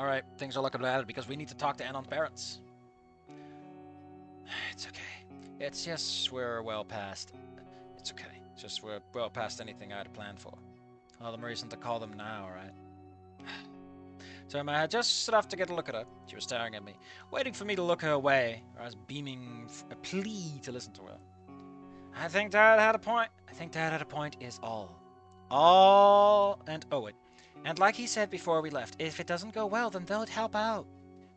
Alright, things are looking bad because we need to talk to Anon's parents. It's okay. It's just we're well past. It's okay. It's just we're well past anything I had planned for. All the reason to call them now, right? So I had just enough to get a look at her. She was staring at me, waiting for me to look her way, or I was beaming a plea to listen to her. I think Dad had a point. I think Dad had a point is all. All and owe it. And like he said before we left, if it doesn't go well, then they'll help out.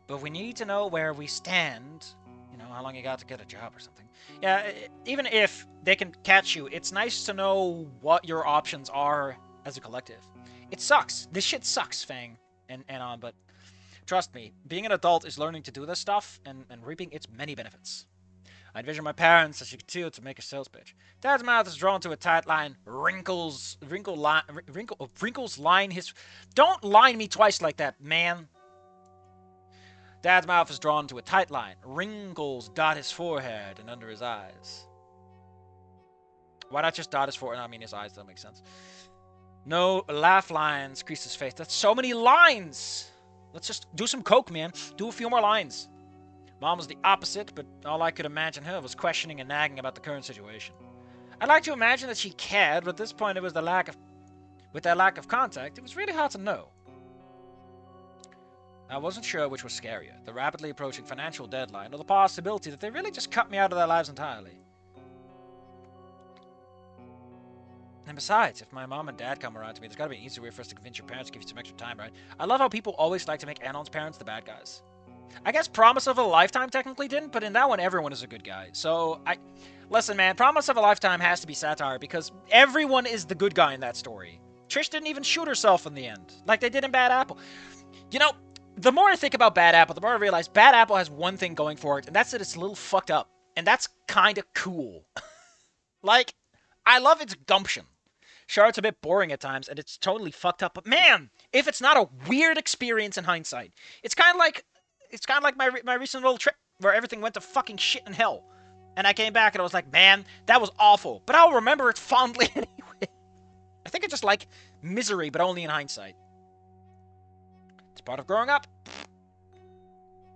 But we need to know where we stand. You know, how long you got to get a job or something. Yeah, even if they can catch you, it's nice to know what your options are as a collective. It sucks. This shit sucks, Fang and on, but trust me, being an adult is learning to do this stuff and reaping its many benefits. I envision my parents as she continued to make a sales pitch. Dad's mouth is drawn to a tight line. Wrinkles line his. Don't line me twice like that, man. Dad's mouth is drawn to a tight line. Wrinkles dot his forehead and under his eyes. Why not just dot his forehead? I mean his eyes. That makes sense. No laugh lines crease his face. That's so many lines. Let's just do some coke, man. Do a few more lines. Mom was the opposite, but all I could imagine her was questioning and nagging about the current situation. I'd like to imagine that she cared, but at this point it was with that lack of contact, it was really hard to know. I wasn't sure which was scarier, the rapidly approaching financial deadline or the possibility that they really just cut me out of their lives entirely. And besides, if my mom and dad come around to me, there's gotta be an easy way for us to convince your parents to give you some extra time, right? I love how people always like to make Anon's parents the bad guys. I guess Promise of a Lifetime technically didn't, but in that one, everyone is a good guy. So, listen, man, Promise of a Lifetime has to be satire because everyone is the good guy in that story. Trish didn't even shoot herself in the end, like they did in Bad Apple. You know, the more I think about Bad Apple, the more I realize Bad Apple has one thing going for it, and that's that it's a little fucked up. And that's kind of cool. Like, I love its gumption. Sure, it's a bit boring at times, and it's totally fucked up, but man, if it's not a weird experience in hindsight, it's kind of like my recent little trip where everything went to fucking shit in hell. And I came back and I was like, man, that was awful. But I'll remember it fondly anyway. I think it's just like misery, but only in hindsight. It's part of growing up.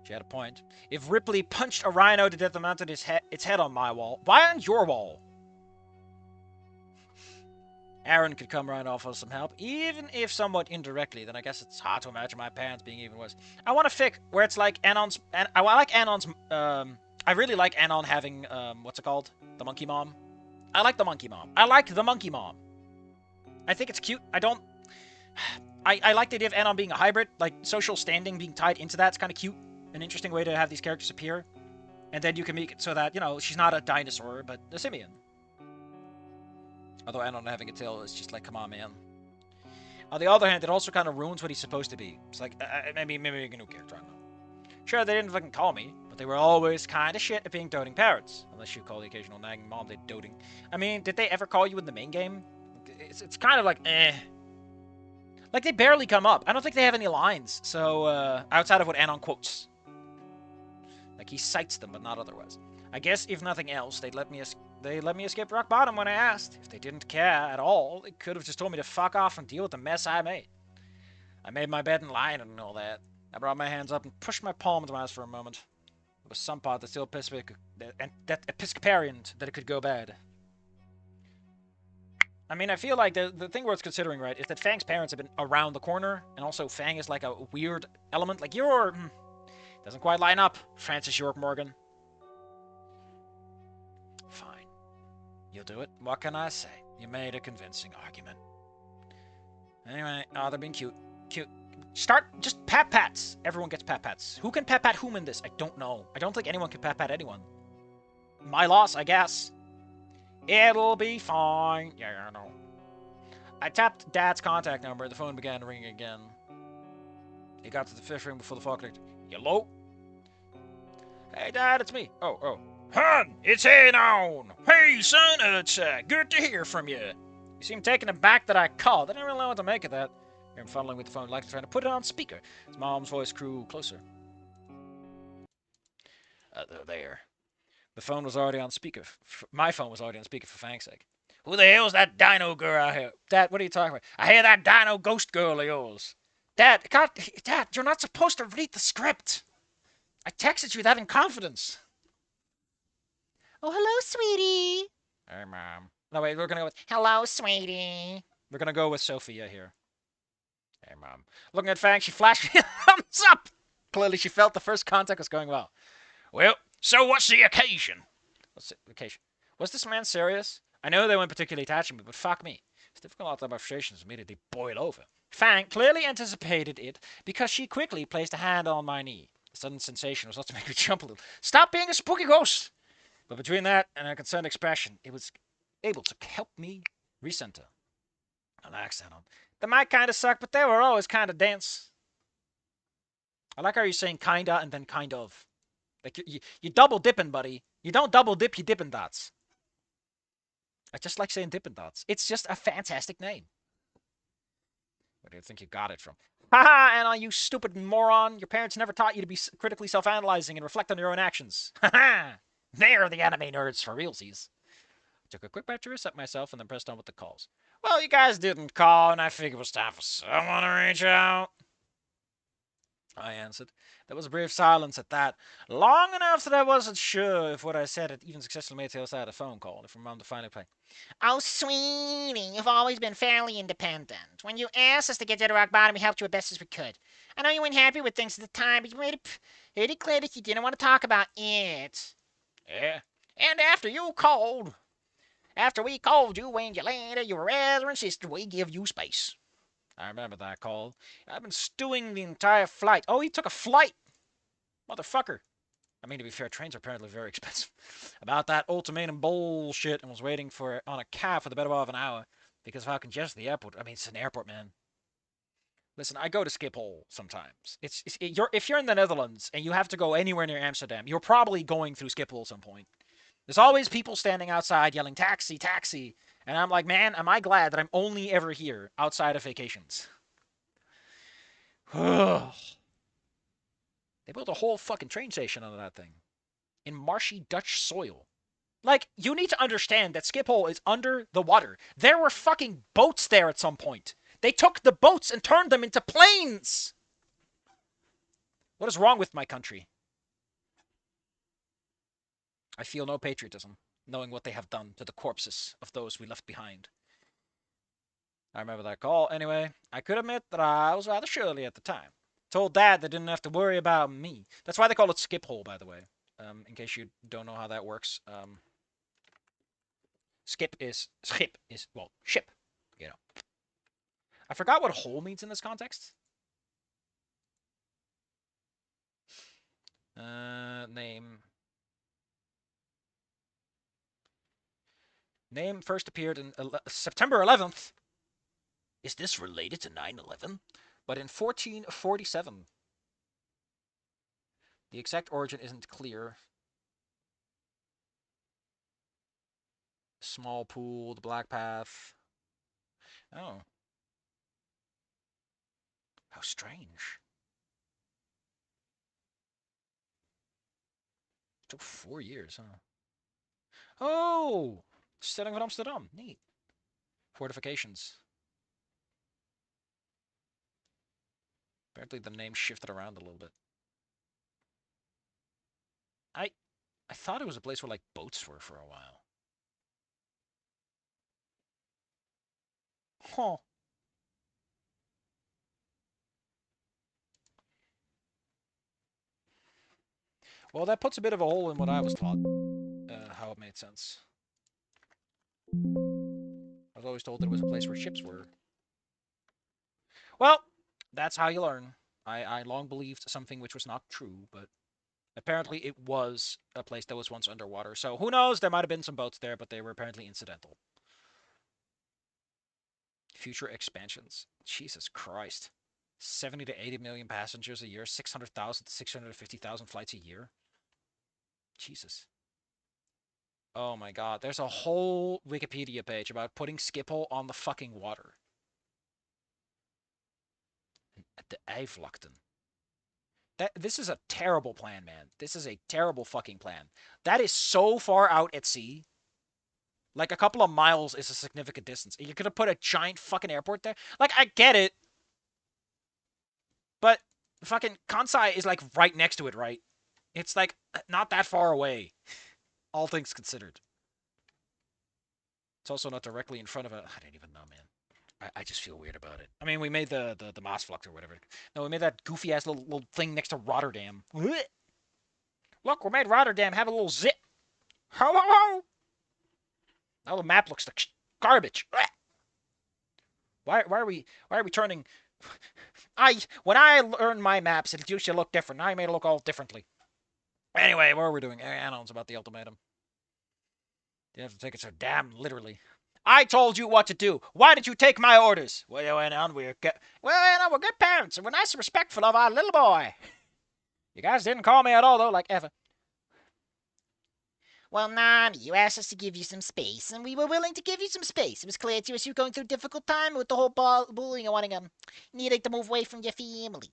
She had a point. If Ripley punched a rhino to death and mounted its head on my wall, why on your wall? Aaron could come right off with some help, even if somewhat indirectly. Then I guess it's hard to imagine my parents being even worse. I want a fic where it's like Anon's. I like Anon's. I really like Anon having what's it called? The monkey mom. I like the monkey mom. I like the monkey mom. I think it's cute. I don't. I like the idea of Anon being a hybrid, like social standing being tied into that. It's kind of cute. An interesting way to have these characters appear, and then you can make it so that she's not a dinosaur but a simian. Although Anon having a tail is just like, come on, man. On the other hand, it also kind of ruins what he's supposed to be. It's like, maybe a new character, I don't know. Sure, they didn't fucking call me, but they were always kind of shit at being doting parents. Unless you call the occasional nagging mom they doting. I mean, did they ever call you in the main game? It's kind of like, eh. Like, they barely come up. I don't think they have any lines, so, outside of what Anon quotes. Like, he cites them, but not otherwise. I guess, if nothing else, they let me escape rock bottom when I asked. If they didn't care at all, they could have just told me to fuck off and deal with the mess I made. I made my bed and lied and all that. I brought my hands up and pushed my palm into my eyes for a moment. There was some part that still that Episcoparian that it could go bad. I mean, I feel like the thing worth considering, right, is that Fang's parents have been around the corner, and also Fang is like a weird element. Like, doesn't quite line up, Francis York Morgan. Fine. You'll do it. What can I say? You made a convincing argument. Anyway, they're being cute. Cute. Just pat-pats. Everyone gets pat-pats. Who can pat-pat whom in this? I don't know. I don't think anyone can pat-pat anyone. My loss, I guess. It'll be fine. Yeah, I know. I tapped Dad's contact number. The phone began ringing again. He got to the fifth ring before the phone clicked. Hello? Hey, Dad, it's me. Oh. Hun, it's Anon. Hey, son, it's good to hear from you. You seem taken aback that I called. I didn't really know what to make of that. I'm fumbling with the phone, like trying to put it on speaker. His mom's voice grew closer. There. The phone was already on speaker. My phone was already on speaker for Fang's sake. Who the hell's that dino girl I hear? Dad, what are you talking about? I hear that dino ghost girl of yours. Dad, God, Dad, you're not supposed to read the script. I texted you that in confidence. Oh, hello, sweetie. Hey, Mom. No, wait, we're gonna go with, hello, sweetie. We're gonna go with Sophia here. Hey, Mom. Looking at Fang, she flashed me a thumbs up. Clearly, she felt the first contact was going well. Well, so what's the occasion? What's the occasion? Was this man serious? I know they weren't particularly attaching me, but fuck me. It's difficult to let my frustrations immediately boil over. Fang clearly anticipated it because she quickly placed a hand on my knee. The sudden sensation was enough to make me jump a little. Stop being a spooky ghost! But between that and a concerned expression, it was able to help me recenter. Relax, Adam. They might kind of suck, but they were always kind of dense. I like how you're saying kinda and then kind of. Like, you double dipping, buddy. You don't double dip, you dipping dots. I just like saying dipping dots. It's just a fantastic name. Where do you think you got it from? Haha, Anna, you stupid moron. Your parents never taught you to be critically self-analyzing and reflect on your own actions. Haha! They're the anime nerds for realsies. I took a quick bite to reset myself and then pressed on with the calls. Well, you guys didn't call, and I figured it was time for someone to reach out. I answered. There was a brief silence at that, long enough that I wasn't sure if what I said had even successfully made it to the other side of the phone call, if Mom to finally play. Oh, sweetie, you've always been fairly independent. When you asked us to get to the rock bottom, we helped you as best as we could. I know you weren't happy with things at the time, but you made it clear that you didn't want to talk about it. Yeah. And after we called you when you landed, you were rather insisted we give you space. I remember that call. I've been stewing the entire flight. Oh, he took a flight! Motherfucker. I mean, to be fair, trains are apparently very expensive. About that ultimatum bullshit and was waiting for it on a cab for the better part of an hour because of how congested the airport. I mean, it's an airport, man. Listen, I go to Schiphol sometimes. If you're in the Netherlands and you have to go anywhere near Amsterdam, you're probably going through Schiphol at some point. There's always people standing outside yelling, taxi, taxi. And I'm like, man, am I glad that I'm only ever here outside of vacations. They built a whole fucking train station on that thing. In marshy Dutch soil. Like, you need to understand that Schiphol is under the water. There were fucking boats there at some point. They took the boats and turned them into planes! What is wrong with my country? I feel no patriotism, knowing what they have done to the corpses of those we left behind. I remember that call. Anyway, I could admit that I was rather surly at the time. Told Dad they didn't have to worry about me. That's why they call it Skiphole, by the way. In case you don't know how that works. Skip is, well, ship, you know. I forgot what hole means in this context. Name. Name first appeared in September 11th. Is this related to 9/11? But in 1447. The exact origin isn't clear. Small pool, the Black Path. Oh. How strange. It took 4 years, huh? Oh! Stelling van Amsterdam. Neat. Fortifications. Apparently the name shifted around a little bit. I thought it was a place where, like, boats were for a while. Huh. Well, that puts a bit of a hole in what I was taught. How it made sense. I was always told that it was a place where ships were. Well, that's how you learn. I long believed something which was not true, but apparently it was a place that was once underwater. So who knows? There might have been some boats there, but they were apparently incidental. Future expansions. Jesus Christ. 70 to 80 million passengers a year, 600,000 to 650,000 flights a year. Jesus. Oh my god. There's a whole Wikipedia page about putting Schiphol on the fucking water. At the Eifvlakten. This is a terrible plan, man. This is a terrible fucking plan. That is so far out at sea. Like, a couple of miles is a significant distance. You're gonna put a giant fucking airport there? Like, I get it. But fucking Kansai is like right next to it, right? It's like not that far away, all things considered. It's also not directly in front of a. I don't even know, man. I just feel weird about it. I mean, we made the Maasvlakte or whatever. No, we made that goofy ass little thing next to Rotterdam. Look, we made Rotterdam have a little zip. Ho ho ho! Now the map looks like garbage. Why are we turning? When I learn my maps, it used to look different. Now I made it look all differently. Anyway, what are we doing? Annals about the ultimatum. You have to take it so damn literally. I told you what to do. Why did you take my orders? Well, we're good parents, and we're nice and respectful of our little boy. You guys didn't call me at all, though, like ever. Well, Nani, you asked us to give you some space, and we were willing to give you some space. It was clear to us you were going through a difficult time with the whole bullying and needing to move away from your family.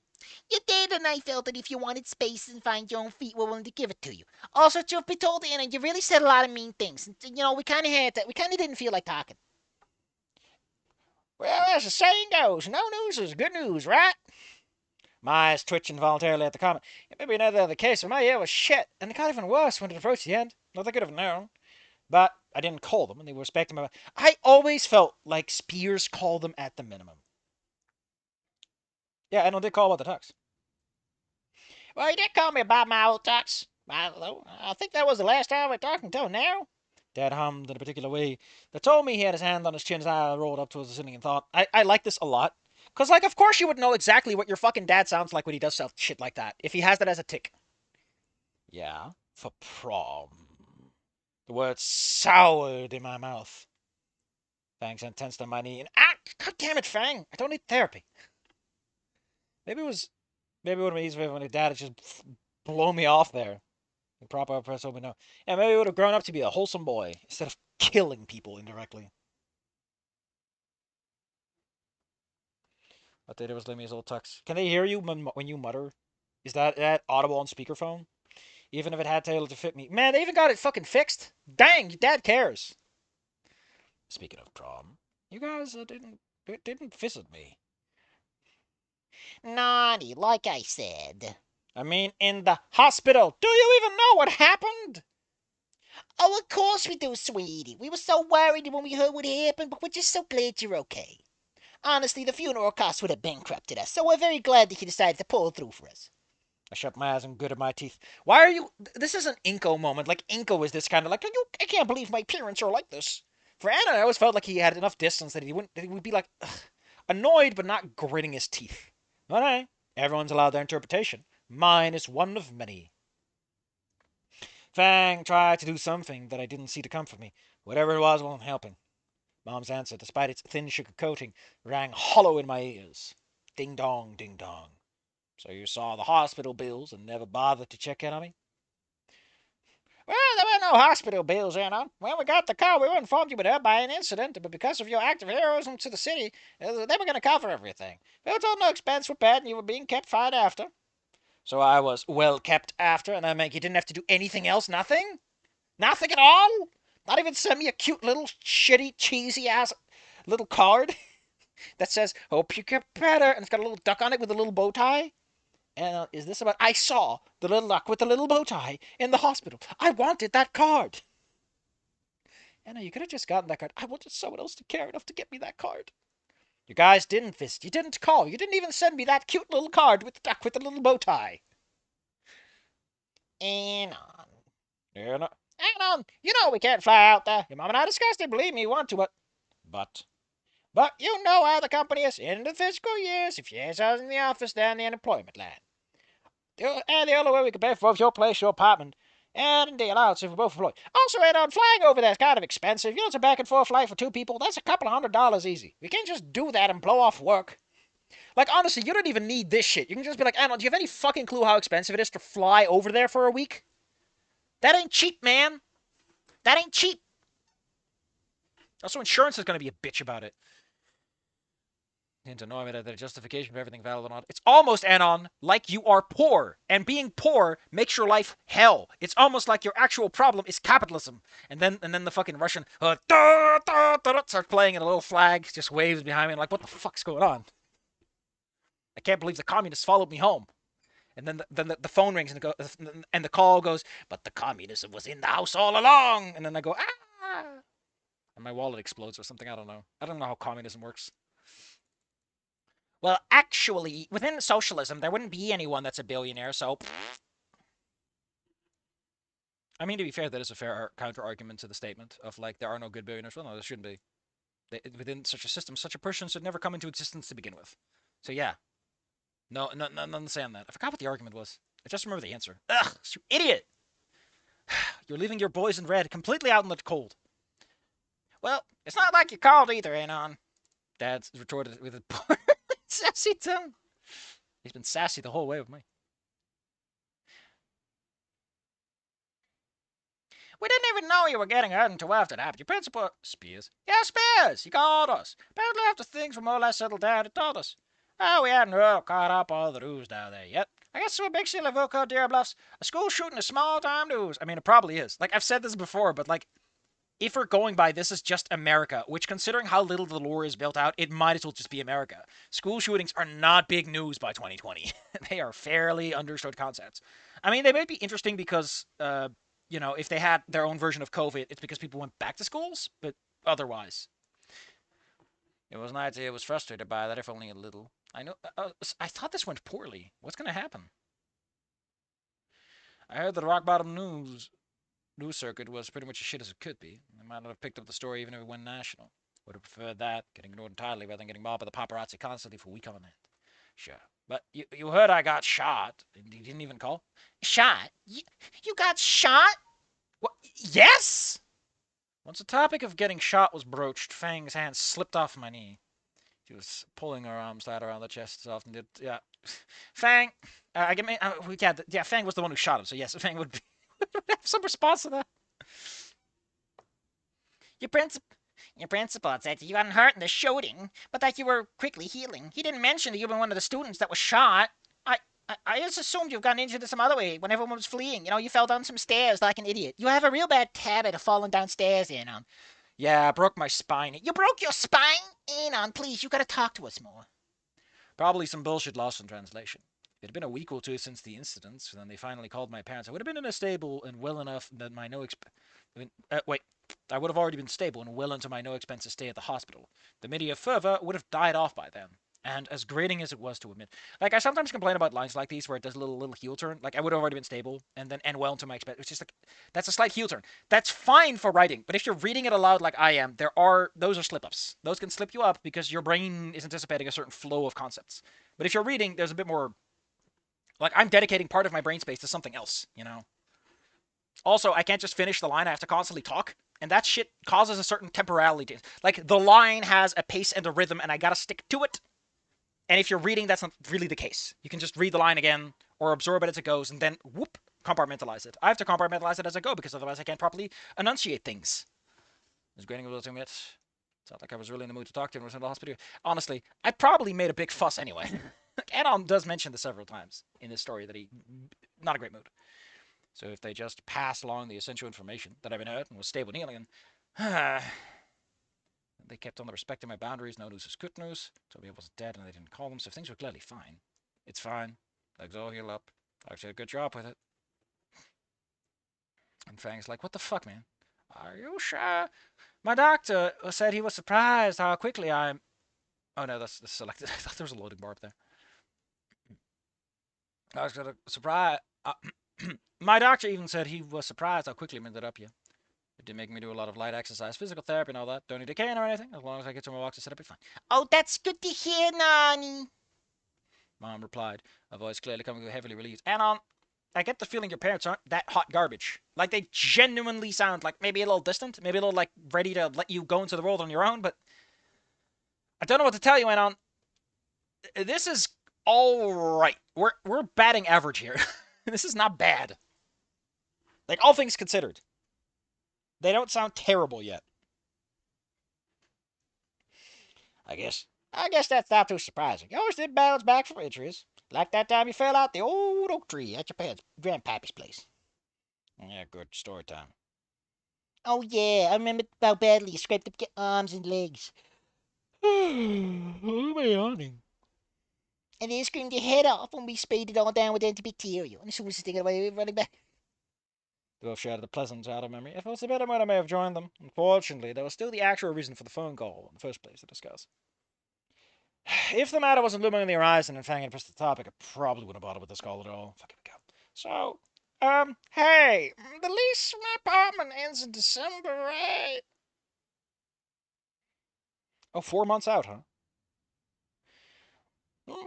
Your dad and I felt that if you wanted space and find your own feet, we're willing to give it to you. Also, truth be told, Anna, you really said a lot of mean things. And, we kind of had that. We kind of didn't feel like talking. Well, as the saying goes, no news is good news, right? My eyes twitched involuntarily at the comment. It may be another the case, but my ear was shit, and it got even worse when it approached the end. Not that I could have known. But I didn't call them, and they were respecting my. I always felt like Spears called them at the minimum. Yeah, I know they call about the tux. Well, he did call me about my old tux. I think that was the last time we talked until now. Dad hummed in a particular way that told me he had his hand on his chin as I rolled up towards the ceiling and thought. I like this a lot. Because, like, of course you would know exactly what your fucking dad sounds like when he does stuff shit like that. If he has that as a tick. Yeah, for prom. The words soured in my mouth. Fang sent tense on my knee. And God damn it, Fang! I don't need therapy. Maybe it would have been easier when his dad had just blown me off there. The proper press open no. Yeah, maybe he would have grown up to be a wholesome boy instead of killing people indirectly. I thought it was Limmy's old tux. Can they hear you when you mutter? Is that audible on speakerphone? Even if it had tailored to fit me. Man, they even got it fucking fixed. Dang, your dad cares. Speaking of prom, you guys didn't visit me. Nani, like I said. I mean, in the hospital. Do you even know what happened? Oh, of course we do, sweetie. We were so worried when we heard what happened, but we're just so glad you're okay. Honestly, the funeral costs would have bankrupted us, so we're very glad that you decided to pull through for us. I shut my eyes and gritted my teeth. Why are you... This is an Inko moment. Like, Inko is this kind of like, I can't believe my parents are like this. For Anna, I always felt like he had enough distance that he would be like, ugh, annoyed but not gritting his teeth. All right. Everyone's allowed their interpretation. Mine is one of many. Fang tried to do something that I didn't see to comfort me. Whatever it was wasn't helping. Mom's answer, despite its thin sugar coating, rang hollow in my ears. Ding dong, ding dong. So you saw the hospital bills and never bothered to check in on me? Well, there were no hospital bills, Anna. When we got the car, we were informed you would have by an incident, but because of your act of heroism to the city, they were going to cover everything. We were told no expense were paid, and you were being kept fine after. So I was well kept after, and I mean, you didn't have to do anything else? Nothing? Nothing at all? Not even send me a cute little shitty cheesy ass little card that says, hope you get better, and it's got a little duck on it with a little bow tie? And is this about... I saw the little duck with the little bow tie in the hospital. I wanted that card. Anna, you could have just gotten that card. I wanted someone else to care enough to get me that card. You guys didn't visit. You didn't call. You didn't even send me that cute little card with the duck with the little bow tie. Anon. Anon, you know we can't fly out there. Your mom and I discussed it. Believe me, you want to, But you know how the company is. In the fiscal years, if you're in the office, then the unemployment line. And the only way we can pay for both your place, your apartment, and the allowance if we're both employed. Also, Anon, flying over there is kind of expensive. You know, it's a back and forth flight for two people. That's a couple of $100 easy. We can't just do that and blow off work. Like, honestly, you don't even need this shit. You can just be like, Anon, do you have any fucking clue how expensive it is to fly over there for a week? That ain't cheap, man. That ain't cheap. Also, insurance is going to be a bitch about it. And to know that a justification for everything valid or not. It's almost, Anon, like you are poor. And being poor makes your life hell. It's almost like your actual problem is capitalism. And then the fucking Russian starts playing and a little flag just waves behind me. And like, what the fuck's going on? can't believe the communists followed me home. And then the phone rings and the call goes, but the communism was in the house all along. And then I go, ah, and my wallet explodes or something. I don't know. I don't know how communism works. Well, actually, within socialism, there wouldn't be anyone that's a billionaire. So, I mean, to be fair, that is a fair counter argument to the statement of like there are no good billionaires. Well, no, there shouldn't be. Within such a system, such a person should never come into existence to begin with. So yeah, no, nothing to say on that. I forgot what the argument was. I just remember the answer. Ugh, you idiot! You're leaving your boys in red completely out in the cold. Well, it's not like you're cold either, Anon. Dad retorted with a sassy tone. He's been sassy the whole way with me. We didn't even know you were getting hurt until after that. Your principal... Spears? Yeah, Spears! He called us. Apparently after things were more or less settled down, he told us. Oh, we hadn't real caught up all the news down there yet. I guess it's a big city of Wilco, Deer Bluffs. A school shooting is small-time news. I mean, it probably is. Like, I've said this before, but, like, if we're going by this is just America, which considering how little the lore is built out, it might as well just be America. School shootings are not big news by 2020. They are fairly understood concepts. I mean, they might be interesting because, if they had their own version of COVID, it's because people went back to schools, but otherwise. It was nice. I was frustrated by that, if only a little. I know. I thought this went poorly. What's going to happen? I heard the rock bottom news circuit was pretty much as shit as it could be. I might not have picked up the story even if it went national. Would have preferred that, getting ignored entirely rather than getting mobbed by the paparazzi constantly for a week on end. Sure. But you heard I got shot. You didn't even call? Shot? You got shot? What? Yes? Once the topic of getting shot was broached, Fang's hand slipped off my knee. She was pulling her arms tight around the chest as often did. Yeah. Fang, Fang was the one who shot him, so yes, Fang would have some response to that. Your principal said that you got hurt in the shooting, but that you were quickly healing. He didn't mention that you were one of the students that was shot. I just assumed you've gotten into this some other way when everyone was fleeing. You fell down some stairs like an idiot. You have a real bad habit of falling downstairs, Anon. Yeah, I broke my spine. You broke your spine? Anon, please, you gotta talk to us more. Probably some bullshit lost in translation. It had been a week or two since the incident, when they finally called my parents. I would have been in a stable and well enough that my I would have already been stable and well into my no expenses stay at the hospital. The media fervor would have died off by then. And as grating as it was to admit, like I sometimes complain about lines like these where it does a little heel turn. Like I would have already been stable and then end well into my expense. It's just like that's a slight heel turn. That's fine for writing, but if you're reading it aloud like I am, those are slip ups. Those can slip you up because your brain is anticipating a certain flow of concepts. But if you're reading, there's a bit more. Like I'm dedicating part of my brain space to something else. Also, I can't just finish the line. I have to constantly talk. And that shit causes a certain temporality. Like, the line has a pace and a rhythm, and I gotta stick to it. And if you're reading, that's not really the case. You can just read the line again, or absorb it as it goes, and then, whoop, compartmentalize it. I have to compartmentalize it as I go, because otherwise I can't properly enunciate things. As Granny was to admit, it's not like I was really in the mood to talk to him when I was in the hospital. Honestly, I probably made a big fuss anyway. Anon does mention this several times in this story, that he, not a great mood. So if they just passed along the essential information that I've been hurt and was stable and healing, and they kept on respecting my boundaries, no news is good news. Told me I wasn't dead and they didn't call them, so things were clearly fine. It's fine. Legs all heal up. Actually, a good job with it. And Fang's like, what the fuck, man? Are you sure? My doctor said he was surprised how quickly I'm... Oh no, that's selected. I thought there was a loading bar up there. I was gonna surprise... My doctor even said he was surprised how quickly I ended up you. It did make me do a lot of light exercise, physical therapy and all that. Don't need a cane or anything. As long as I get to my walks, I said I'll be fine. Oh, that's good to hear, Nani. Mom replied, her voice clearly coming heavily relieved. Anon, I get the feeling your parents aren't that hot garbage. Like, they genuinely sound like maybe a little distant, maybe a little, like, ready to let you go into the world on your own, but I don't know what to tell you, Anon. This is all right. We're batting average here. This is not bad. Like, all things considered. They don't sound terrible yet. I guess that's not too surprising. You always did bounce back from injuries. Like that time you fell out the old oak tree at your grandpappy's place. Yeah, good story time. Oh, yeah, I remember how badly you scraped up your arms and legs. Why am I yawning? And they screamed their head off when we sprayed it all down with antibacterial. And as soon as they got away, we were running back. They both shared the pleasant childhood memory. If it was a better one, I may have joined them. Unfortunately, there was still the actual reason for the phone call in the first place to discuss. If the matter wasn't looming on the horizon and Fang had pressed the topic, I probably wouldn't have bothered with this call at all. Fucking go. So, hey, the lease for my apartment ends in December, right? Oh, 4 months out, huh?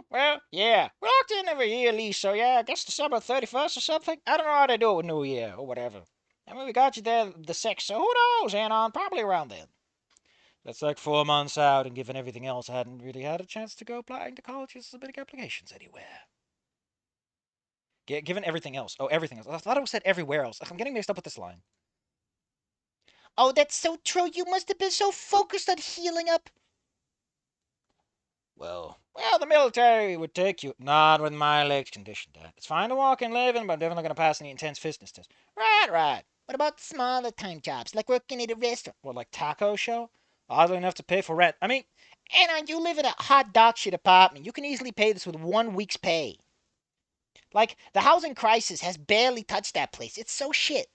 Well, yeah. We locked in every year lease, so yeah, I guess December 31st or something. I don't know how they do it with New Year or whatever. I mean, we got you there the 6th, so who knows, Anon? Probably around then. That's like 4 months out, and given everything else, I hadn't really had a chance to go applying to colleges, submitting applications anywhere. Given everything else. Oh, everything else. I thought it was said everywhere else. I'm getting mixed up with this line. Oh, that's so true. You must have been so focused on healing up. Well, the military would take you. Not with my legs condition, Dad. It's fine to walk and live in, but I'm definitely going to pass any intense fitness test. Right. What about smaller time jobs, like working at a restaurant? What, like taco show? Oddly enough to pay for rent. I mean, And you live in a hot dog shit apartment. You can easily pay this with 1 week's pay. Like, the housing crisis has barely touched that place. It's so shit.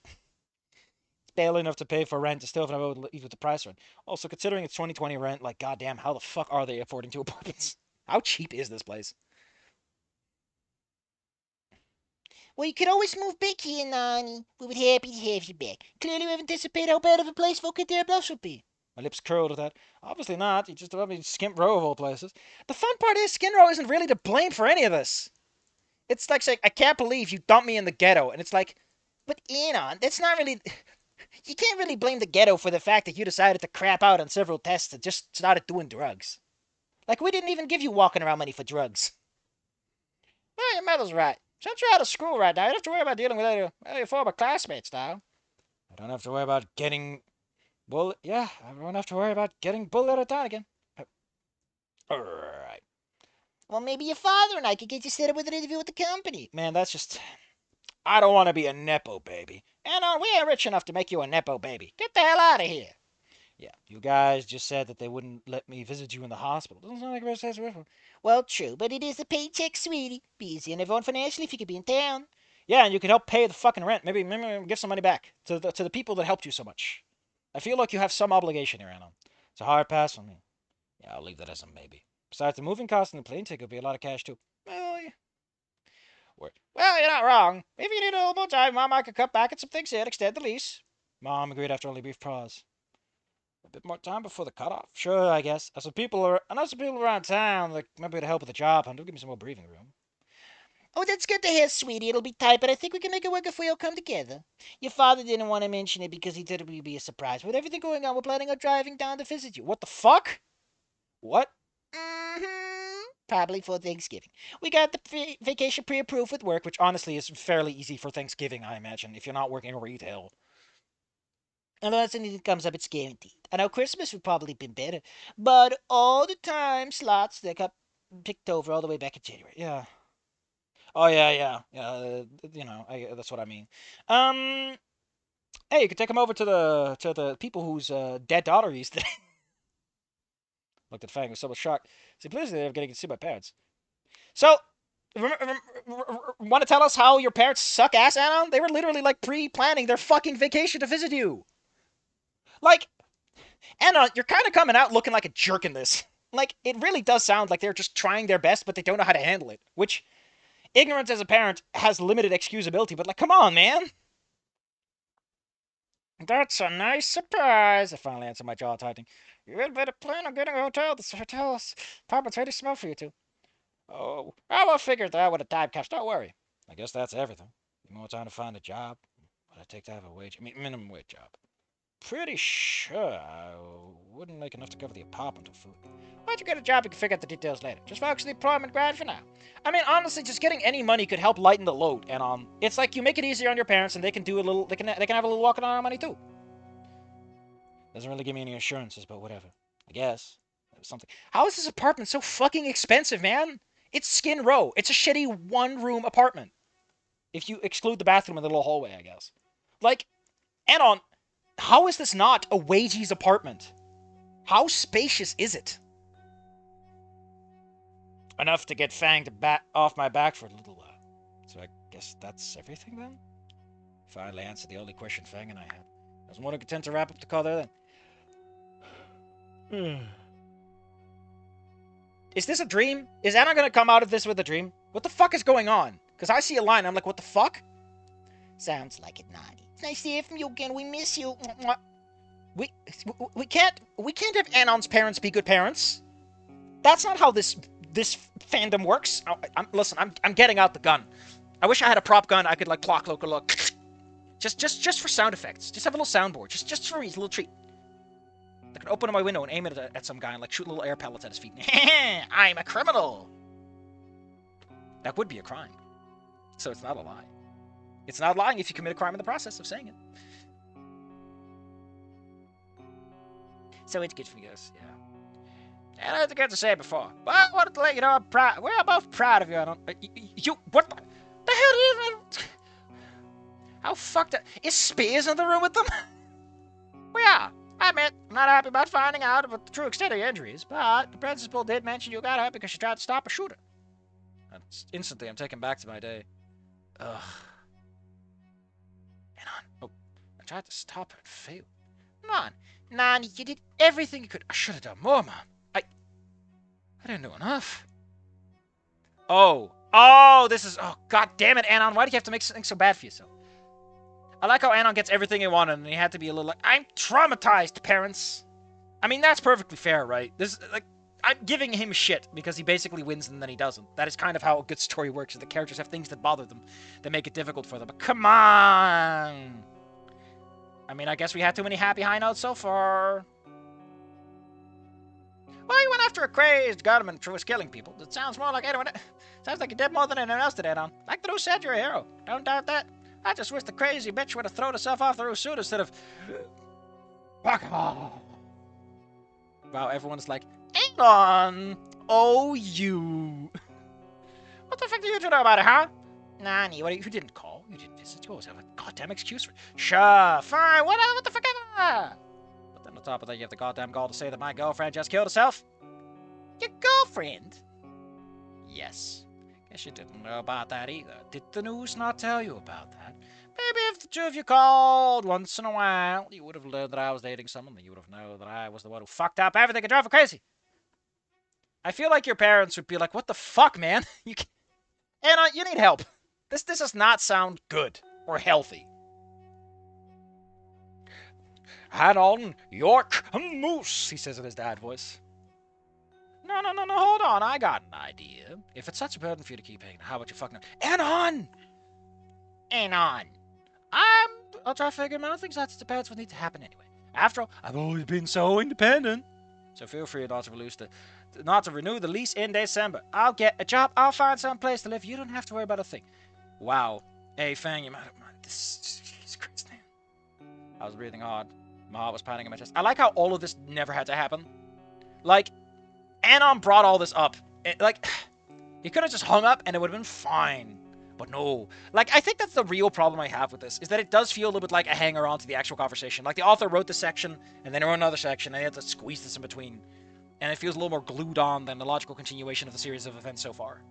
it's barely enough to pay for rent. It's still enough to leave with the price rent. Also, considering it's 2020 rent, like, goddamn, how the fuck are they affording two apartments? How cheap is this place? Well, you could always move back here, Nani. We would be happy to have you back. Clearly, we haven't anticipated how bad of a place Volcataire would be. My lips curled at that. Obviously not. You just let me Skimp Row of all places. The fun part is Skin Row isn't really to blame for any of this. It's like saying, I can't believe you dumped me in the ghetto. And it's like, but Anon, that's not really. You can't really blame the ghetto for the fact that you decided to crap out on several tests and just started doing drugs. Like, we didn't even give you walking around money for drugs. Well, your mother's right. Since you're out of school right now, you don't have to worry about dealing with your former classmates now. I don't have to worry about getting bullied. Yeah, I don't have to worry about getting bullied out of town again. Alright. Well, maybe your father and I could get you set up with an interview with the company. Man, that's just. I don't want to be a Nepo baby. And we ain't rich enough to make you a Nepo baby. Get the hell out of here. Yeah, you guys just said that they wouldn't let me visit you in the hospital. Doesn't sound like a very safe way. Well, true, but it is a paycheck, sweetie. Be easy on everyone financially if you could be in town. Yeah, and you could help pay the fucking rent. Maybe give some money back to the people that helped you so much. I feel like you have some obligation here, Anna. It's a hard pass for me. Yeah, I'll leave that as a maybe. Besides, the moving cost and the plane ticket would be a lot of cash too. Well, yeah. Well, you're not wrong. If you need a little more time, Mom, I could cut back at some things here and extend the lease. Mom agreed after only a brief pause. A bit more time before the cutoff. Sure, I guess. I know some people around town that might be able to help with the job hunt. It'll give me some more breathing room. Oh, that's good to hear, sweetie. It'll be tight, but I think we can make it work if we all come together. Your father didn't want to mention it because he thought it would be a surprise. With everything going on, we're planning on driving down to visit you. What the fuck? What? Mm-hmm. Probably for Thanksgiving. We got the vacation pre-approved with work, Which honestly is fairly easy for Thanksgiving, I imagine, if you're not working retail. unless anything comes up, it's guaranteed. I know Christmas would probably been better, but all the time slots that got picked over all the way back in January. Yeah. Oh yeah. That's what I mean. Um, hey, you could take him over to the people whose dead daughter he's today. Looked at Fang with so much shock. See, please, they're getting to see my parents. So, want to tell us how your parents suck ass, Anna? They were literally like pre-planning their fucking vacation to visit you. Like, Anna, you're kind of coming out looking like a jerk in this. Like, it really does sound like they're just trying their best, but they don't know how to handle it. Which, ignorance as a parent has limited excusability, but like, come on, man. That's a nice surprise. I finally answered, my jaw tightening. You had better plan on getting a hotel. This hotel's apartment's really small for you two. Oh, I'll figure that out with a time caps. Don't worry. I guess that's everything. More time to find a job. What I take to have a minimum wage job. Pretty sure I wouldn't make enough to cover the apartment or food. Why'd you get a job? You can figure out the details later. Just focus on the employment grind for now. I mean, honestly, just getting any money could help lighten the load. And it's like you make it easier on your parents, and they can do a little. They can have a little walking on money too. Doesn't really give me any assurances, but whatever. I guess it was something. How is this apartment so fucking expensive, man? It's Skin Row. It's a shitty one-room apartment. If you exclude the bathroom and the little hallway, I guess. Like, Anon, how is this not a Wages apartment? How spacious is it? Enough to get Fang to bat off my back for a little while. So I guess that's everything then? Finally answered the only question Fang and I had. I was more than content to wrap up the call there then. Is this a dream? Is Anna gonna come out of this with a dream? What the fuck is going on? Because I see a line, I'm like, what the fuck? Sounds like it, Nani. It's nice to hear from you again. We miss you. We can't have Anon's parents be good parents. That's not how this fandom works. Listen, I'm getting out the gun. I wish I had a prop gun I could like clock look. Just for sound effects. Just have a little soundboard. Just for me, it's a little treat. I could open my window and aim it at some guy and like shoot little air pellets at his feet. I'm a criminal. That would be a crime. So it's not a lie. It's not lying if you commit a crime in the process of saying it. So it's good for you guys, yeah. And I had to get to say it before. But I wanted to let you know I'm proud. We're both proud of you. What the hell do you... How fucked up... Is Spears in the room with them? We are. I admit, I'm not happy about finding out about the true extent of your injuries, but the principal did mention you got her because she tried to stop a shooter. And instantly, I'm taken back to my day. Ugh. Oh, I tried to stop her and failed. Nani, you did everything you could. I should have done more, Mom. I didn't do enough. Oh, this is... Oh, god damn it, Anon. Why do you have to make things so bad for yourself? I like how Anon gets everything he wanted, and he had to be a little like, I'm traumatized, parents. I mean, that's perfectly fair, right? This, like, I'm giving him shit because he basically wins and then he doesn't. That is kind of how a good story works, is the characters have things that bother them, that make it difficult for them. But come on! I mean, I guess we had too many happy high notes so far. Well, you went after a crazed gunman who was killing people. It sounds more like anyone... Sounds like you did more than anyone else did, Anon. Like the news said, you're a hero. Don't doubt that. I just wish the crazy bitch would have thrown herself off the roof soon instead of... Fuck off. Wow, everyone's like, Anon! Oh, you. What the fuck do you know about it, huh? Nani, You didn't call. You didn't visit. You always have a goddamn excuse for it. Sure, fine, what the fuck ever. But then on top of that, you have the goddamn gall to say that my girlfriend just killed herself. Your girlfriend? Yes. Guess you didn't know about that either. Did the news not tell you about that? Maybe if the two of you called once in a while, you would have learned that I was dating someone, that you would have known that I was the one who fucked up everything and drove her crazy. I feel like your parents would be like, what the fuck, man? Anna, you need help. This does not sound good or healthy. Hand on York Moose, he says in his dad voice. No, hold on, I got an idea. If it's such a burden for you to keep paying, how about you fucking... Anon! I'll try to figure out things that depends what needs to happen anyway. After all, I've always been so independent. So feel free not to renew the lease in December. I'll get a job, I'll find some place to live. You don't have to worry about a thing. Wow. Hey, Fang, you might have... Jesus Christ, man. I was breathing hard. My heart was pounding in my chest. I like how all of this never had to happen. Like... Anon brought all this up. He could have just hung up and it would have been fine. But no. Like, I think that's the real problem I have with this, is that it does feel a little bit like a hanger-on to the actual conversation. Like, the author wrote this section, and then wrote another section, and they had to squeeze this in between. And it feels a little more glued on than the logical continuation of the series of events so far.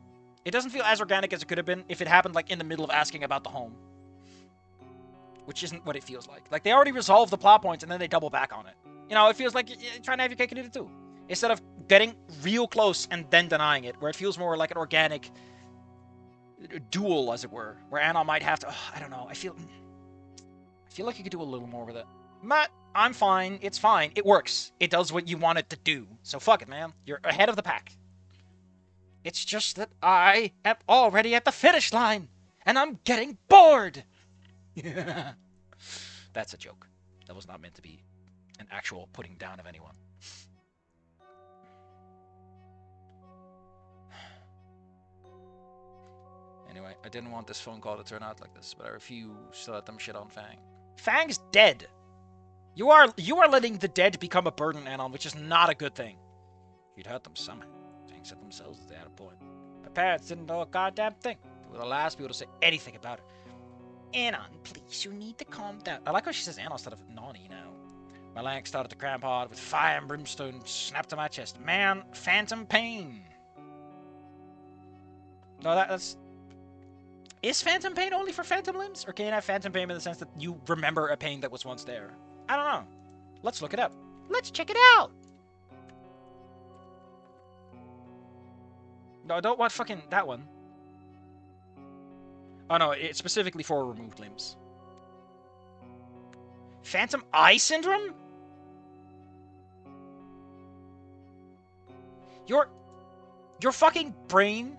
It doesn't feel as organic as it could have been if it happened, like, in the middle of asking about the home. Which isn't what it feels like. Like, they already resolved the plot points, and then they double back on it. You know, it feels like you're trying to have your cake and eat it too. Instead of getting real close and then denying it, where it feels more like an organic duel, as it were, where Anna might have to... I don't know. I feel like you could do a little more with it. But I'm fine. It's fine. It works. It does what you want it to do. So fuck it, man. You're ahead of the pack. It's just that I am already at the finish line, and I'm getting bored. Yeah. That's a joke. That was not meant to be an actual putting down of anyone. Anyway, I didn't want this phone call to turn out like this, but I refuse to let them shit on Fang. Fang's dead. You are letting the dead become a burden, Anon, which is not a good thing. You'd hurt them somehow. Fang said themselves that they had a point. My parents didn't know a goddamn thing. They were the last people to say anything about it. Anon, please, you need to calm down. I like how she says Anon instead of Nani now. My leg started to cramp hard with fire and brimstone snapped to my chest. Man, phantom pain. No, that's... Is phantom pain only for phantom limbs? Or can you have phantom pain in the sense that you remember a pain that was once there? I don't know. Let's look it up. Let's check it out. No, I don't want fucking that one. Oh no, it's specifically for removed limbs. Phantom eye syndrome? Your fucking brain?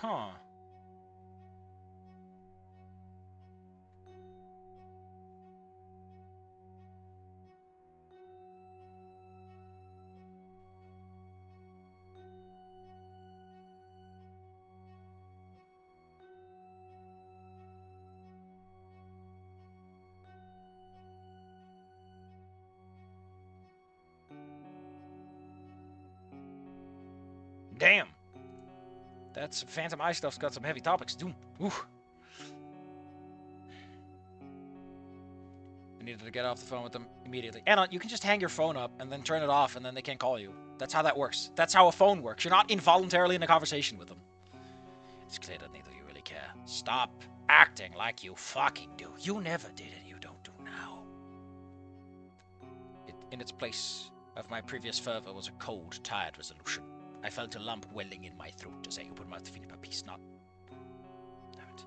Huh. Damn. That's phantom eye stuff's got some heavy topics. Doom. Ooh. I needed to get off the phone with them immediately. Anna, you can just hang your phone up and then turn it off and then they can't call you. That's how that works. That's how a phone works. You're not involuntarily in a conversation with them. It's clear that neither of you really care. Stop acting like you fucking do. You never did and you don't do now. In its place of my previous fervor was a cold, tired resolution. I felt a lump welling in my throat as I opened my mouth to finish my piece. Not... Damn it.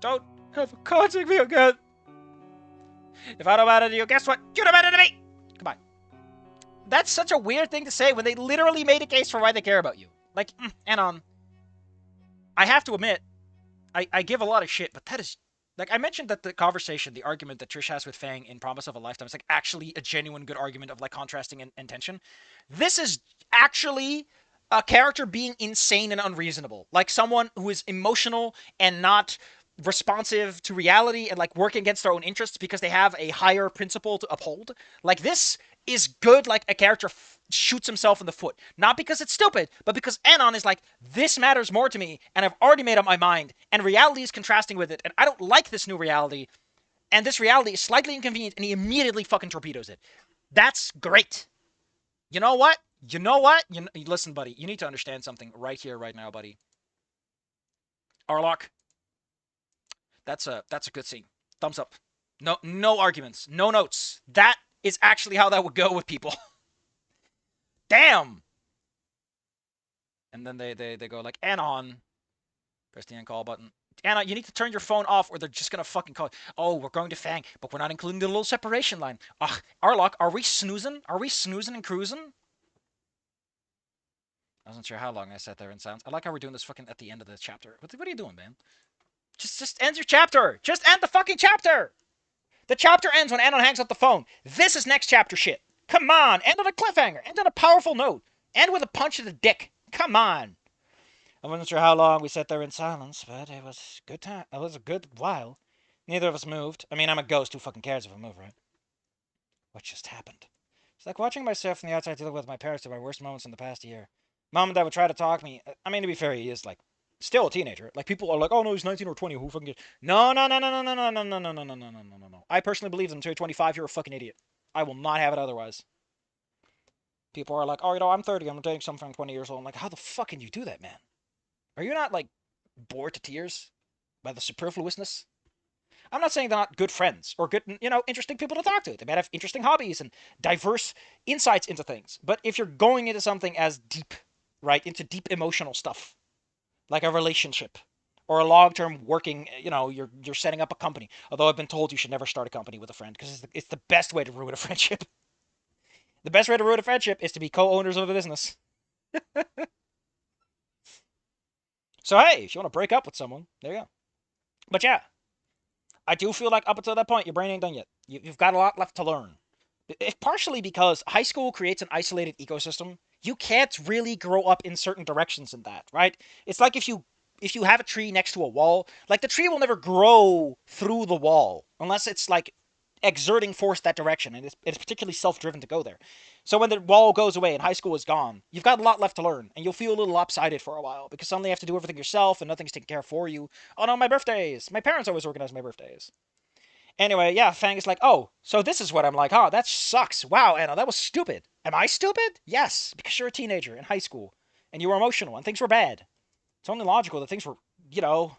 Don't ever contact me again! If I don't matter to you, guess what? You don't matter to me! Goodbye. That's such a weird thing to say when they literally made a case for why they care about you. Like, Anon, I have to admit, I give a lot of shit, but that is... Like, I mentioned that the conversation, the argument that Trish has with Fang in Promise of a Lifetime is, like, actually a genuine good argument of, like, contrasting and tension. This is actually a character being insane and unreasonable. Like, someone who is emotional and not responsive to reality and, like, working against their own interests because they have a higher principle to uphold. Like, this is good, like, a character shoots himself in the foot. Not because it's stupid, but because Anon is like, this matters more to me, and I've already made up my mind, and reality is contrasting with it, and I don't like this new reality, and this reality is slightly inconvenient, and he immediately fucking torpedoes it. That's great. You know what? You know what? Listen, buddy, you need to understand something right here, right now, buddy. Arlock, that's a good scene. Thumbs up. No arguments. No notes. That is actually how that would go with people. Damn! And then they go like, Anon. Press the end call button. Anna, you need to turn your phone off or they're just gonna fucking call. Oh, we're going to Fang, but we're not including the little separation line. Ugh, Arlock, are we snoozing? Are we snoozing and cruising? I wasn't sure how long I sat there in silence. I like how we're doing this fucking at the end of the chapter. What are you doing, man? Just end your chapter! Just end the fucking chapter! The chapter ends when Anon hangs up the phone. This is next chapter shit. Come on, end on a cliffhanger. End on a powerful note. End with a punch to the dick. Come on. I wasn't sure how long we sat there in silence, but it was good time. It was a good while. Neither of us moved. I mean, I'm a ghost. Who fucking cares if I move, right? What just happened? It's like watching myself from the outside dealing with my parents at my worst moments in the past year. Mom and Dad would try to talk me. I mean, to be fair, he is like still a teenager. Like people are like, oh no, he's 19 or 20. Who fucking gets? No. I personally believe that until you're 25, you're a fucking idiot. I will not have it otherwise. People are like, oh, I'm 30. I'm dating someone from 20 years old. I'm like, how the fuck can you do that, man? Are you not, like, bored to tears by the superfluousness? I'm not saying they're not good friends or good, interesting people to talk to. They might have interesting hobbies and diverse insights into things. But if you're going into something as deep, right, into deep emotional stuff, like a relationship or a long-term working, you're setting up a company. Although I've been told you should never start a company with a friend because it's the best way to ruin a friendship. The best way to ruin a friendship is to be co-owners of a business. So hey, if you want to break up with someone, there you go. But yeah, I do feel like up until that point, your brain ain't done yet. You've got a lot left to learn. If partially because high school creates an isolated ecosystem, you can't really grow up in certain directions in that, right? It's like if you have a tree next to a wall, like the tree will never grow through the wall unless it's like exerting force that direction, and it's particularly self-driven to go there. So when the wall goes away and high school is gone, you've got a lot left to learn, and you'll feel a little lopsided for a while because suddenly you have to do everything yourself and nothing's taken care of for you. Oh no, my birthdays! My parents always organize my birthdays. Anyway, yeah, Fang is like, oh, so this is what I'm like, huh? That sucks. Wow, Anna, that was stupid. Am I stupid? Yes, because you're a teenager in high school, and you were emotional, and things were bad. It's only logical that things were, you know,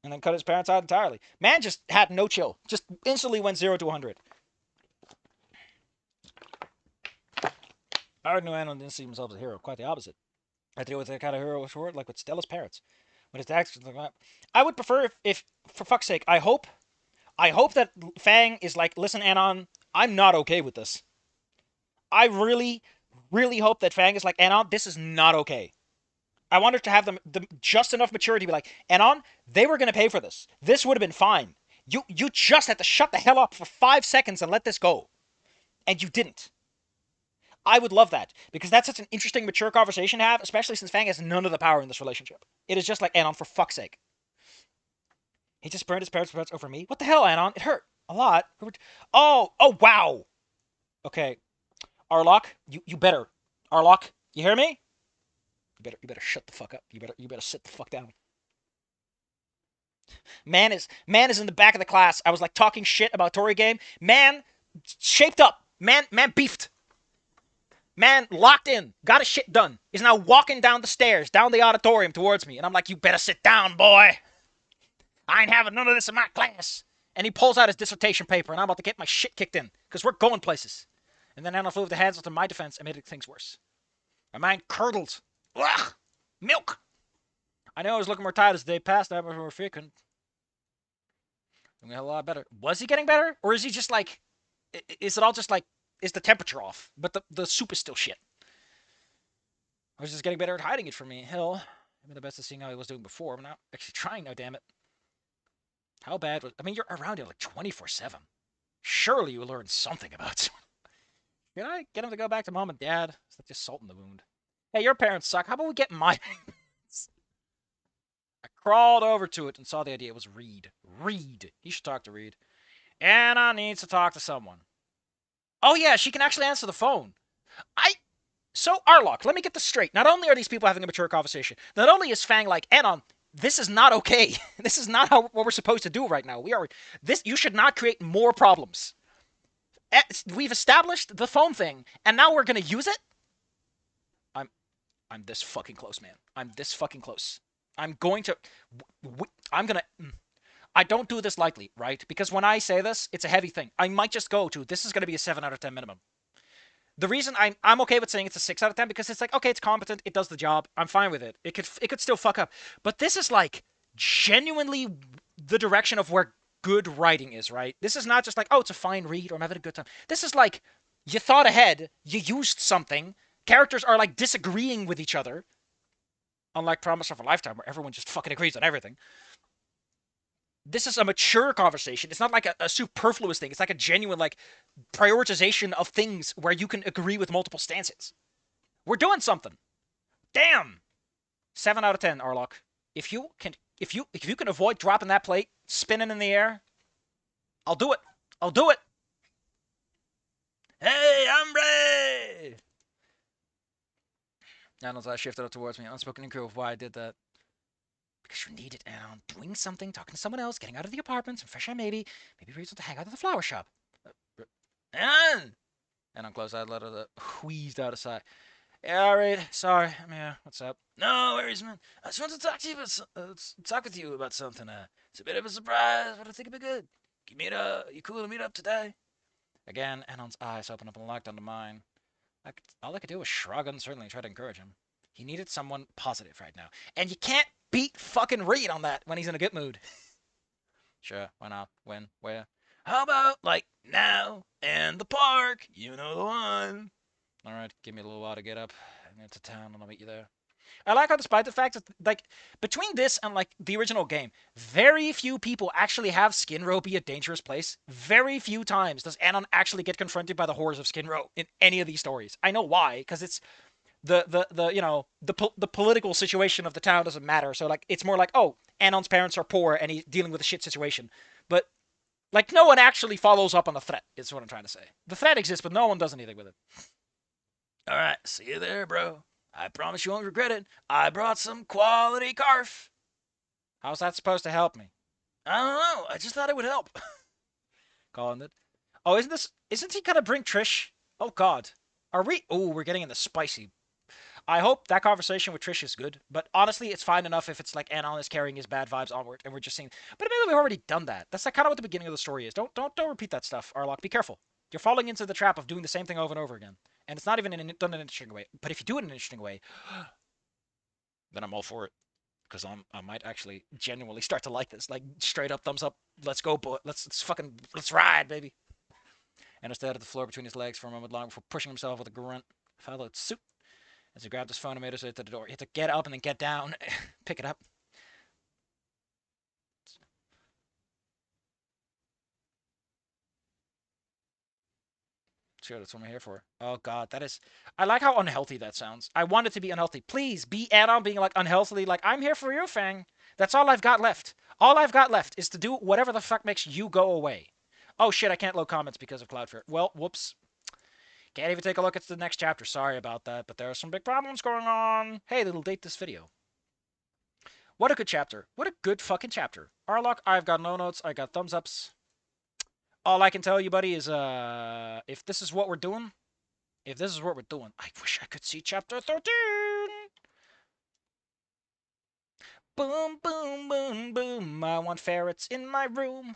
and then cut his parents out entirely. Man just had no chill. Just instantly went 0 to 100. I already knew Anon didn't see himself as a hero. Quite the opposite. I deal with that kind of hero short, like with Stella's parents. When his dad, I would prefer if, for fuck's sake, I hope that Fang is like, listen, Anon, I'm not okay with this. I really, really hope that Fang is like, Anon, this is not okay. I wanted to have them just enough maturity to be like, Anon, they were gonna pay for this. This would have been fine. You just had to shut the hell up for 5 seconds and let this go, and you didn't. I would love that because that's such an interesting, mature conversation to have, especially since Fang has none of the power in this relationship. It is just like, Anon, for fuck's sake. He just burned his parents' over me. What the hell, Anon? It hurt a lot. Oh, wow. Okay, Arlock, you better. Arlock, you hear me? You better shut the fuck up. You better sit the fuck down. Man is in the back of the class. I was like talking shit about Tori game. Man shaped up. Man beefed. Man locked in. Got his shit done. Is now walking down the stairs, down the auditorium towards me. And I'm like, you better sit down, boy. I ain't having none of this in my class. And he pulls out his dissertation paper, and I'm about to get my shit kicked in. Because we're going places. And then Anna flew with the hands onto my defense and made things worse. My mind curdled. Ugh! Milk! I know I was looking more tired as the day passed. I was more frequent. A lot better. Was he getting better? Or is he just like... Is it all just like... Is the temperature off? But the soup is still shit. I was just getting better at hiding it from me. Hell, I mean the best of seeing how he was doing before. I'm not actually trying now, damn it. How bad was... I mean, you're around here like 24/7. Surely you learned something about someone. Can I get him to go back to mom and dad? Is that just salt in the wound? Hey, your parents suck. How about we get my parents? I crawled over to it and saw the idea. It was Reed. Reed. He should talk to Reed. Anna needs to talk to someone. Oh, yeah, she can actually answer the phone. So, Arlock, let me get this straight. Not only are these people having a mature conversation, not only is Fang like, Anon, this is not okay. This is not what we're supposed to do right now. You should not create more problems. We've established the phone thing, and now we're gonna use it? I'm this fucking close, man. I'm this fucking close. I'm going to... I don't do this lightly, right? Because when I say this, it's a heavy thing. I might just go to, this is going to be a 7 out of 10 minimum. The reason I'm okay with saying it's a 6 out of 10 because it's like, okay, it's competent, it does the job, I'm fine with it. It could still fuck up. But this is like genuinely the direction of where good writing is, right? This is not just like, oh, it's a fine read or I'm having a good time. This is like, you thought ahead, you used something, characters are like disagreeing with each other. Unlike Promise of a Lifetime where everyone just fucking agrees on everything. This is a mature conversation. It's not like a superfluous thing. It's like a genuine like prioritization of things where you can agree with multiple stances. We're doing something. Damn. 7 out of 10, Arlock. If you can avoid dropping that plate, spinning in the air, I'll do it. I'll do it. Hey, hombre! Donald's eyes shifted up towards me. Unspoken inquiry of why I did that. Because you need it, Alan. Doing something, talking to someone else, getting out of the apartment, some fresh air maybe. Maybe reason to hang out at the flower shop. Alan! Alan closed eyed, let her wheezed out a sigh. Yeah, alright. Sorry. I'm here. What's up? No worries, man. I just want to talk to you about talk with you about something. It's a bit of a surprise, but I think it'll be good. You cool to meet up today? Again, Anon's eyes opened up and locked onto mine. All I could do was shrug and certainly try to encourage him. He needed someone positive right now. And you can't beat fucking Reed on that when he's in a good mood. Sure, why not? When? Where? How about, like, now, and the park? You know the one. Alright, give me a little while to get up. I'm into town and I'll meet you there. I like how despite the fact that, like, between this and, like, the original game, very few people actually have Skid Row be a dangerous place. Very few times does Anon actually get confronted by the horrors of Skid Row in any of these stories. I know why, because it's the political situation of the town doesn't matter. So, like, it's more like, oh, Anon's parents are poor and he's dealing with a shit situation. But Like, no one actually follows up on the threat, is what I'm trying to say. The threat exists, but no one does anything with it. Alright, see you there, bro. I promise you won't regret it. I brought some quality carf. How's that supposed to help me? I don't know. I just thought it would help. Calling it. Oh, isn't he gonna bring Trish? Oh God. Are we? Oh, we're getting in the spicy. I hope that conversation with Trish is good, but honestly, it's fine enough if it's like Anon is carrying his bad vibes onward, and we're just seeing. But maybe we've already done that. That's like kind of what the beginning of the story is. Don't repeat that stuff, Arlok. Be careful. You're falling into the trap of doing the same thing over and over again, and it's not even done in an interesting way. But if you do it in an interesting way, then I'm all for it, because I might actually genuinely start to like this. Like straight up thumbs up. Let's go, boy. Let's ride, baby. Ender stayed at the floor between his legs for a moment long before pushing himself with a grunt. Followed suit as he grabbed his phone and made his way to the door. He had to get up and then get down, pick it up. Sure, that's what I'm here for. Oh God, that is. I like how unhealthy that sounds. I want it to be unhealthy. Please be Anon being like unhealthily, like I'm here for you, Fang. That's all I've got left. All I've got left is to do whatever the fuck makes you go away. Oh shit, I can't load comments because of Cloudflare. Well, whoops. Can't even take a look at the next chapter. Sorry about that, but there are some big problems going on. Hey, it'll date this video. What a good chapter. What a good fucking chapter. Arlok, I've got no notes. I got thumbs ups. All I can tell you, buddy, is if this is what we're doing, I wish I could see chapter 13. Boom, boom, boom, boom. I want ferrets in my room.